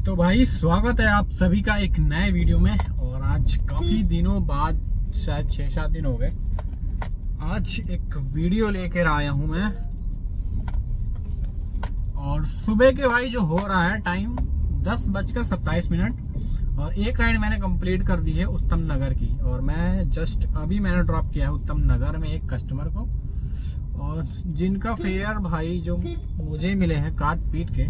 तो भाई स्वागत है आप सभी का एक नए वीडियो में। और आज काफ़ी दिनों बाद, शायद 6-7 दिन हो गए, आज एक वीडियो लेकर आया हूं मैं। और सुबह के भाई जो हो रहा है टाइम 10:27 और एक राइड मैंने कंप्लीट कर दी है उत्तम नगर की। और मैं जस्ट अभी मैंने ड्रॉप किया है उत्तम नगर में एक कस्टमर को, और जिनका फेयर भाई जो मुझे मिले हैं काट पीट के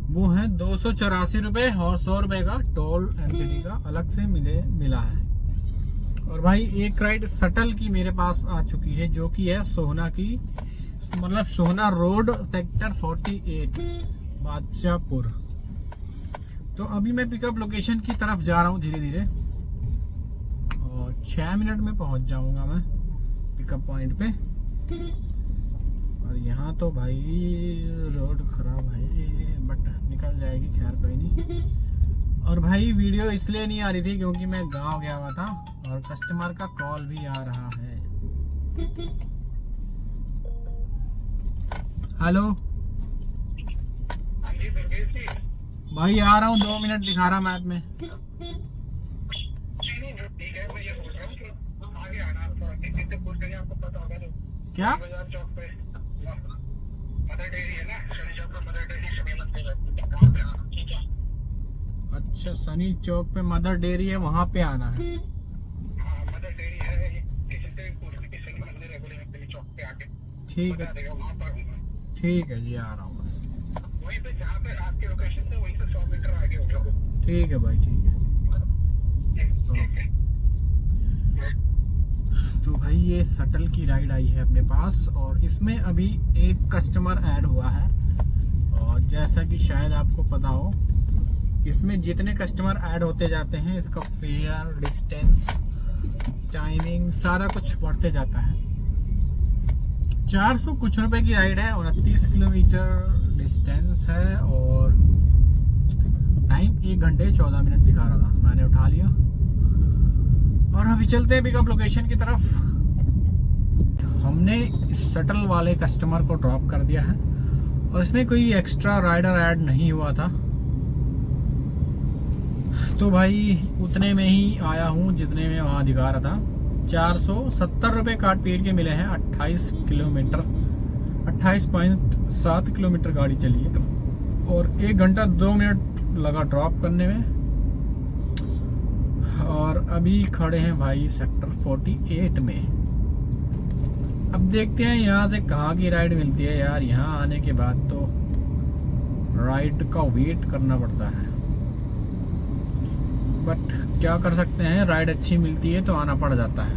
वो है 284 रुपये और 100 रुपये का टोल एमसीडी का अलग से मिला है। और भाई एक राइड सटल की मेरे पास आ चुकी है जो कि है सोहना की, मतलब सोहना रोड सेक्टर 48 बादशाहपुर। तो अभी मैं पिकअप लोकेशन की तरफ जा रहा हूँ धीरे धीरे, और 6 मिनट में पहुँच जाऊँगा मैं पिकअप पॉइंट पे। और यहाँ तो भाई रोड खराब है बट निकल जाएगी, खैर कोई नहीं। और भाई वीडियो इसलिए नहीं आ रही थी क्योंकि मैं गांव गया हुआ था और कस्टमर का कॉल भी आ रहा है। हेलो भाई, आ रहा हूँ 2 मिनट दिखा रहा मैप में। क्या अच्छा, सनी चौक पे मदर डेयरी है, वहां पे आना है। ठीक है ठीक है जी, आ रहा हूँ बस। ठीक है भाई, ठीक है। तो भाई ये सटल की राइड आई है अपने पास, और इसमें अभी एक कस्टमर ऐड हुआ है। और जैसा कि शायद आपको पता हो, इसमें जितने कस्टमर ऐड होते जाते हैं इसका फेयर, डिस्टेंस, टाइमिंग सारा कुछ बढ़ते जाता है। 400 कुछ रुपए की राइड है, 29 किलोमीटर डिस्टेंस है, और टाइम 1 घंटे 14 मिनट दिखा रहा था। मैंने उठा लिया और अभी चलते हैं पिकअप लोकेशन की तरफ। हमने इस शटल वाले कस्टमर को ड्रॉप कर दिया है, और इसमें कोई एक्स्ट्रा राइडर ऐड नहीं हुआ था। तो भाई उतने में ही आया हूँ जितने में वहाँ दिखा रहा था। 470 रुपये काट पीट के मिले हैं। 28 किलोमीटर, 28.7 किलोमीटर गाड़ी चली है, और 1 घंटा 2 मिनट लगा ड्रॉप करने में। और अभी खड़े हैं भाई सेक्टर 48 में। अब देखते हैं यहाँ से कहाँ की राइड मिलती है। यार यहाँ आने के बाद तो राइड का वेट करना पड़ता है, बट क्या कर सकते हैं, राइड अच्छी मिलती है तो आना पड़ जाता है।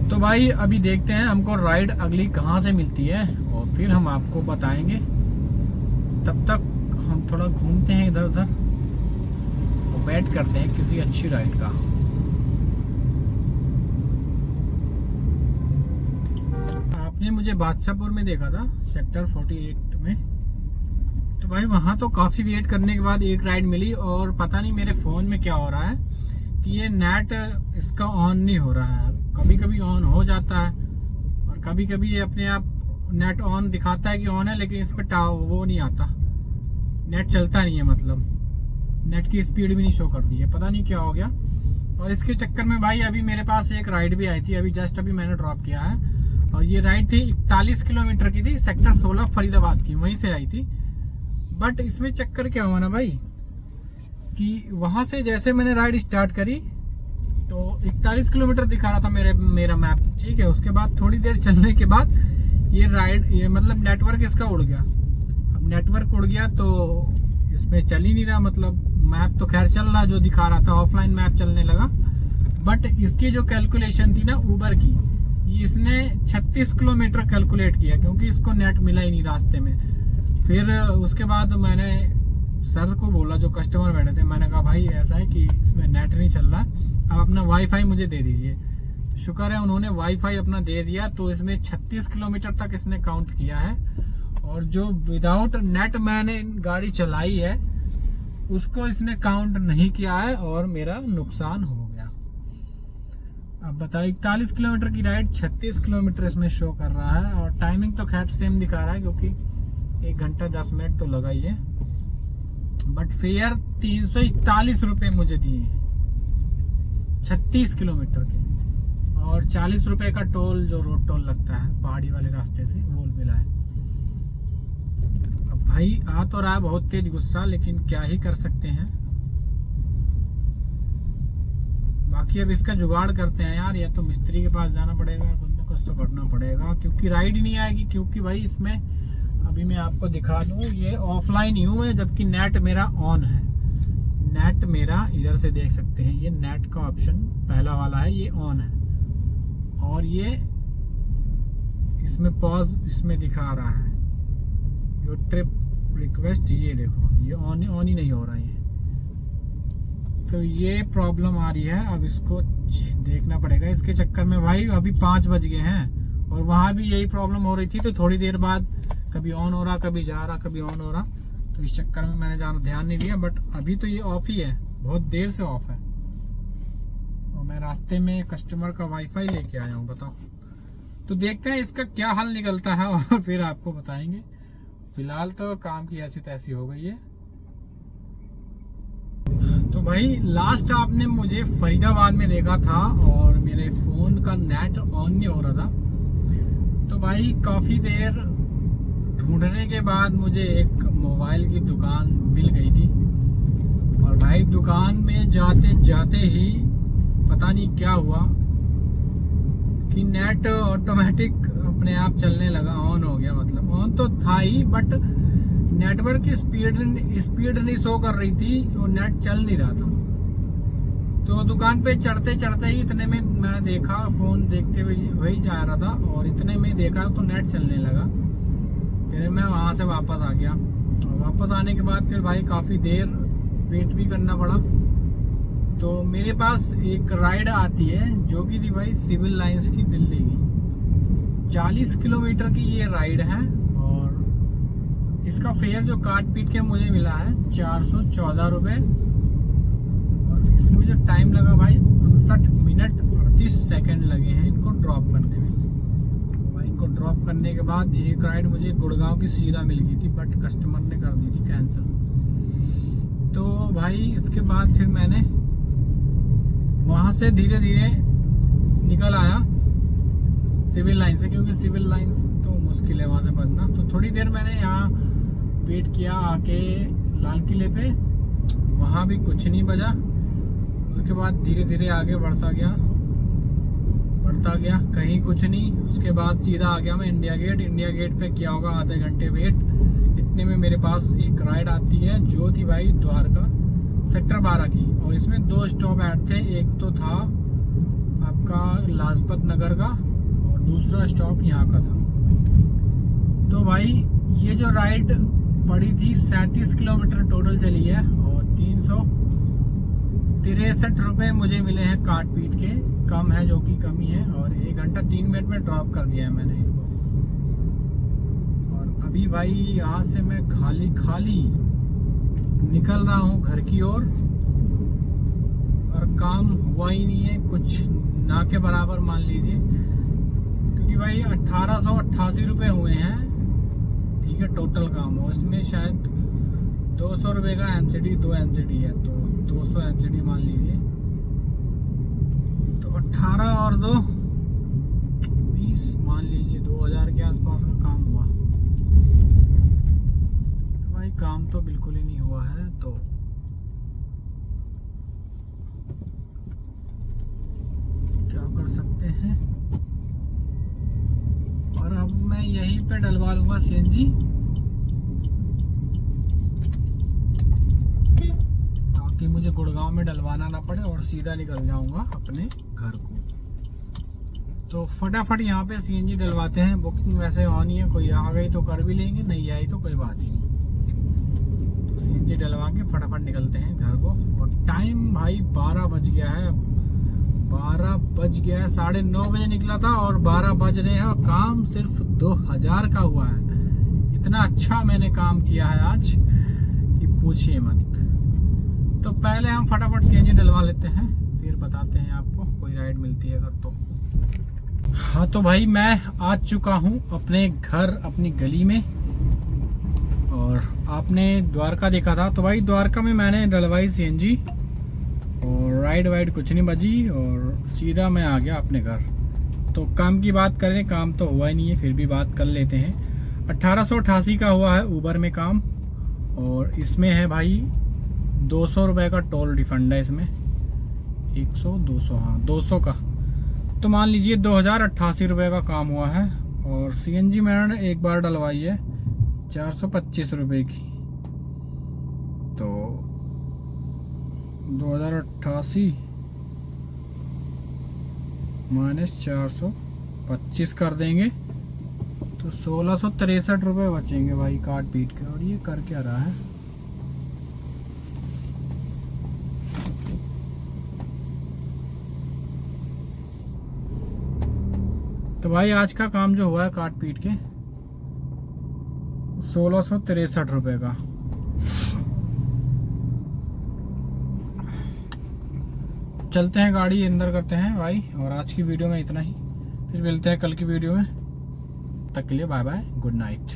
तो भाई अभी देखते हैं हमको राइड अगली कहाँ से मिलती है, और फिर हम आपको बताएंगे। तब तक हम थोड़ा घूमते हैं इधर उधर और वेट करते हैं किसी अच्छी राइड का। आपने मुझे बादशाहपुर में देखा था सेक्टर 48 में, तो भाई वहाँ तो काफ़ी वेट करने के बाद एक राइड मिली। और पता नहीं मेरे फ़ोन में क्या हो रहा है कि ये नेट इसका ऑन नहीं हो रहा है। कभी कभी ऑन हो जाता है और कभी कभी ये अपने आप नेट ऑन दिखाता है कि ऑन है, लेकिन इस पर वो नहीं आता, नेट चलता नहीं है, मतलब नेट की स्पीड भी नहीं शो करती है। पता नहीं क्या हो गया। और इसके चक्कर में भाई अभी मेरे पास एक राइड भी आई थी, अभी जस्ट अभी मैंने ड्रॉप किया है। और ये राइड थी 41 किलोमीटर की थी, सेक्टर 16 फरीदाबाद की, वहीं से आई थी। बट इसमें चक्कर क्या हुआ ना भाई कि वहां से जैसे मैंने राइड स्टार्ट करी तो 41 किलोमीटर दिखा रहा था मेरा मैप, ठीक है। उसके बाद थोड़ी देर चलने के बाद ये मतलब नेटवर्क इसका उड़ गया। अब नेटवर्क उड़ गया तो इसमें चल ही नहीं रहा, मतलब मैप तो खैर चल रहा जो दिखा रहा था, ऑफलाइन मैप चलने लगा। बट इसकी जो कैलकुलेशन थी ना उबर की, इसने 36 किलोमीटर कैलकुलेट किया क्योंकि इसको नेट मिला ही नहीं रास्ते में। फिर उसके बाद मैंने सर को बोला, जो कस्टमर बैठे थे, मैंने कहा भाई ऐसा है कि इसमें नेट नहीं चल रहा, आप अपना वाईफाई मुझे दे दीजिए। शुक्र है उन्होंने वाईफाई अपना दे दिया, तो इसमें 36 किलोमीटर तक इसने काउंट किया है। और जो विदाउट नेट मैंने गाड़ी चलाई है उसको इसने काउंट नहीं किया है, और मेरा नुकसान हो गया। अब बताओ 41 किलोमीटर की राइड 36 किलोमीटर इसमें शो कर रहा है, और टाइमिंग तो खैर सेम दिखा रहा है क्योंकि 1 घंटा 10 मिनट तो लगा ही है। बट फेयर 341 रुपये मुझे दिए हैं 36 किलोमीटर के, और 40 रुपये का टोल जो रोड टोल लगता है पहाड़ी वाले रास्ते से वो मिला है। अब भाई आ तो रहा है बहुत तेज गुस्सा, लेकिन क्या ही कर सकते हैं। बाकी अब इसका जुगाड़ करते हैं यार, या तो मिस्त्री के पास जाना पड़ेगा, कुछ ना कुछ तो करना पड़ेगा, क्योंकि राइड ही नहीं आएगी। क्योंकि भाई इसमें अभी मैं आपको दिखा दूं, ये ऑफलाइन ही हूँ, जबकि नेट मेरा ऑन है। नेट मेरा इधर से देख सकते हैं, ये नेट का ऑप्शन पहला वाला है, ये ऑन है, और ये इसमें पॉज इसमें दिखा रहा है योर ट्रिप रिक्वेस्ट, ये देखो ये ऑन ही नहीं हो रहा है। तो ये प्रॉब्लम आ रही है, अब इसको देखना पड़ेगा। इसके चक्कर में भाई अभी 5 बज गए हैं और वहाँ भी यही प्रॉब्लम हो रही थी, तो थोड़ी देर बाद कभी ऑन हो रहा, कभी जा रहा, कभी ऑन हो रहा, तो इस चक्कर में मैंने ज़्यादा ध्यान नहीं दिया। बट अभी तो ये ऑफ ही है, बहुत देर से ऑफ है, और मैं रास्ते में कस्टमर का वाईफाई लेके आया हूँ, बताओ। तो देखते हैं इसका क्या हल निकलता है और फिर आपको बताएंगे। फिलहाल तो काम की ऐसी तैसी हो गई है। तो भाई लास्ट आपने मुझे फरीदाबाद में देखा था और मेरे फ़ोन का नेट ऑन नहीं हो रहा था। तो भाई काफ़ी देर ढूंढने के बाद मुझे एक मोबाइल की दुकान मिल गई थी, और भाई दुकान में जाते जाते ही पता नहीं क्या हुआ कि नेट ऑटोमेटिक अपने आप चलने लगा, ऑन हो गया। मतलब ऑन तो था ही, बट नेटवर्क की स्पीड नहीं शो कर रही थी और नेट चल नहीं रहा था। तो दुकान पे चढ़ते चढ़ते ही इतने में मैं देखा, फ़ोन देखते हुए वही जा रहा था, और इतने में देखा तो नेट चलने लगा। फिर मैं वहाँ से वापस आ गया, और वापस आने के बाद फिर भाई काफ़ी देर वेट भी करना पड़ा। तो मेरे पास एक राइड आती है जो कि थी भाई सिविल लाइंस की दिल्ली की, 40 किलोमीटर की ये राइड है, और इसका फेयर जो काट पीट के मुझे मिला है 414 रुपये, और इसमें जो टाइम लगा भाई 59 मिनट 38 सेकेंड लगे हैं इनको ड्रॉप करने में। भाई इनको ड्रॉप करने के बाद एक राइड मुझे गुड़गांव की सीधा मिल गई थी, बट कस्टमर ने कर दी थी कैंसिल। तो भाई इसके बाद फिर मैंने वहाँ से धीरे धीरे निकल आया सिविल लाइन से, क्योंकि सिविल लाइंस तो मुश्किल है वहाँ से बचना। तो थोड़ी देर मैंने यहाँ वेट किया आके लाल किले पे, वहाँ भी कुछ नहीं बजा। उसके बाद धीरे धीरे आगे बढ़ता गया, कहीं कुछ नहीं। उसके बाद सीधा आ गया मैं इंडिया गेट पे किया होगा आधे घंटे वेट। इतने में मेरे पास एक राइड आती है जो थी भाई द्वारका सेक्टर 12 की, और इसमें 2 स्टॉप ऐड थे। एक तो था आपका लाजपत नगर का, और दूसरा स्टॉप यहाँ का था। तो भाई ये जो राइड पड़ी थी 37 किलोमीटर टोटल चली है, और 363 रुपये मुझे मिले हैं काट पीट के, कम है जो कि कमी है। और 1 घंटा 3 मिनट में ड्रॉप कर दिया है मैंने इनको। और अभी भाई यहाँ से मैं खाली निकल रहा हूँ घर की ओर, और काम हुआ ही नहीं है कुछ ना के बराबर मान लीजिए, क्योंकि भाई 1888 रुपये हुए हैं, ठीक है टोटल काम। और इसमें शायद 200 रुपये का एमसीडी, 2 एमसीडी है, तो 200 एमसीडी मान लीजिए। तो 18 और 2 20 मान लीजिए, 2000 के आसपास का काम हुआ। तो भाई काम तो बिल्कुल ही नहीं हुआ है, तो क्या कर सकते हैं। और अब मैं यहीं पे डलवा लूंगा सीएनजी, ताकि मुझे गुड़गांव में डलवाना ना पड़े और सीधा निकल जाऊंगा अपने घर को। तो फटाफट यहाँ पे सीएनजी डलवाते हैं। बुकिंग वैसे ऑन ही है, कोई आ गई तो कर भी लेंगे, नहीं आई तो कोई बात ही नहीं। तो सीएनजी डलवा के फटाफट निकलते हैं घर को। और टाइम भाई 12 बज गया है, 12 बज गया है। 9:30 बजे निकला था और 12 बज रहे हैं, और काम सिर्फ 2000 का हुआ है। इतना अच्छा मैंने काम किया है आज कि पूछिए मत। तो पहले हम फटाफट सीएनजी डलवा लेते हैं, फिर बताते हैं आपको कोई राइड मिलती है अगर तो। हाँ तो भाई मैं आ चुका हूँ अपने घर, अपनी गली में, और और आपने द्वारका देखा था, तो भाई द्वारका में मैंने डलवाई सीएनजी और राइड वाइड कुछ नहीं बजी और सीधा मैं आ गया अपने घर। तो काम की बात करें, काम तो हुआ ही नहीं है, फिर भी बात कर लेते हैं। 1888 का हुआ है ऊबर में काम और इसमें है भाई 200 रुपये का टोल रिफंड है इसमें। 100 200, हाँ 200 का, तो मान लीजिए 2088 रुपये का काम हुआ है। और सीएनजी मैंने एक बार डलवाई है 425 रुपये की, तो 2088 माइनस 425 कर देंगे तो 1663 रुपये बचेंगे भाई काट पीट के। और ये कर क्या रहा है, तो भाई आज का काम जो हुआ है काट पीट के 1663 रुपये का। चलते हैं गाड़ी अंदर करते हैं भाई। और आज की वीडियो में इतना ही, फिर मिलते हैं कल की वीडियो में। तब तक के लिए बाय बाय, गुड नाइट।